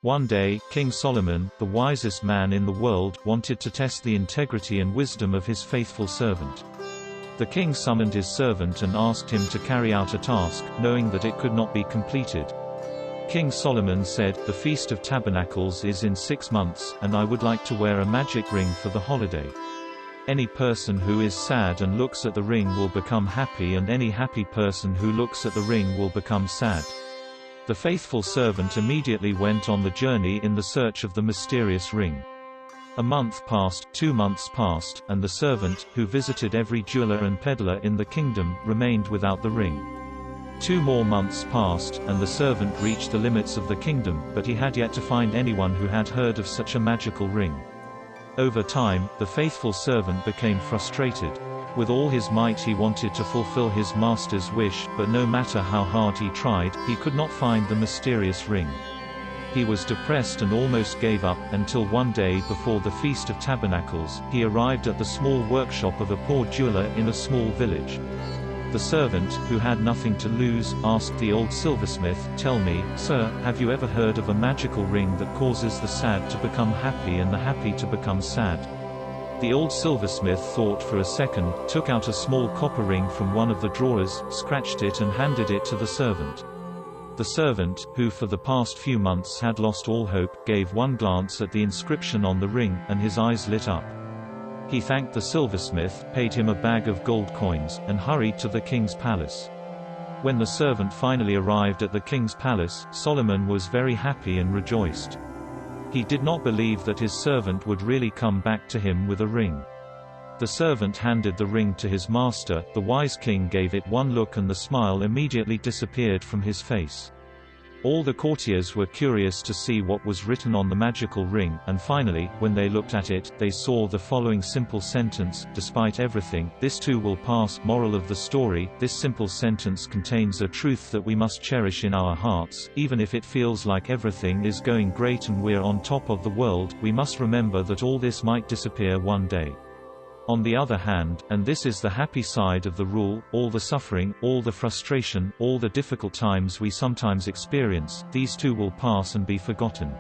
One day, King Solomon, the wisest man in the world, wanted to test the integrity and wisdom of his faithful servant. The king summoned his servant and asked him to carry out a task, knowing that it could not be completed. King Solomon said, "The Feast of Tabernacles is in 6 months, and I would like to wear a magic ring for the holiday. Any person who is sad and looks at the ring will become happy, and any happy person who looks at the ring will become sad." The faithful servant immediately went on the journey in the search of the mysterious ring. A month passed, 2 months passed, and the servant, who visited every jeweler and peddler in the kingdom, remained without the ring. 2 more months passed, and the servant reached the limits of the kingdom, but he had yet to find anyone who had heard of such a magical ring. Over time, the faithful servant became frustrated. With all his might he wanted to fulfill his master's wish, but no matter how hard he tried, he could not find the mysterious ring. He was depressed and almost gave up, until one day before the Feast of Tabernacles, he arrived at the small workshop of a poor jeweler in a small village. The servant, who had nothing to lose, asked the old silversmith, "Tell me, sir, have you ever heard of a magical ring that causes the sad to become happy and the happy to become sad?" The old silversmith thought for a second, took out a small copper ring from one of the drawers, scratched it and handed it to the servant. The servant, who for the past few months had lost all hope, gave one glance at the inscription on the ring, and his eyes lit up. He thanked the silversmith, paid him a bag of gold coins, and hurried to the king's palace. When the servant finally arrived at the king's palace, Solomon was very happy and rejoiced. He did not believe that his servant would really come back to him with a ring. The servant handed the ring to his master. The wise king gave it one look, and the smile immediately disappeared from his face. All the courtiers were curious to see what was written on the magical ring, and finally, when they looked at it, they saw the following simple sentence: "Despite everything, this too will pass." Moral of the story: this simple sentence contains a truth that we must cherish in our hearts. Even if it feels like everything is going great and we're on top of the world, we must remember that all this might disappear one day. On the other hand, and this is the happy side of the rule, all the suffering, all the frustration, all the difficult times we sometimes experience, these too will pass and be forgotten.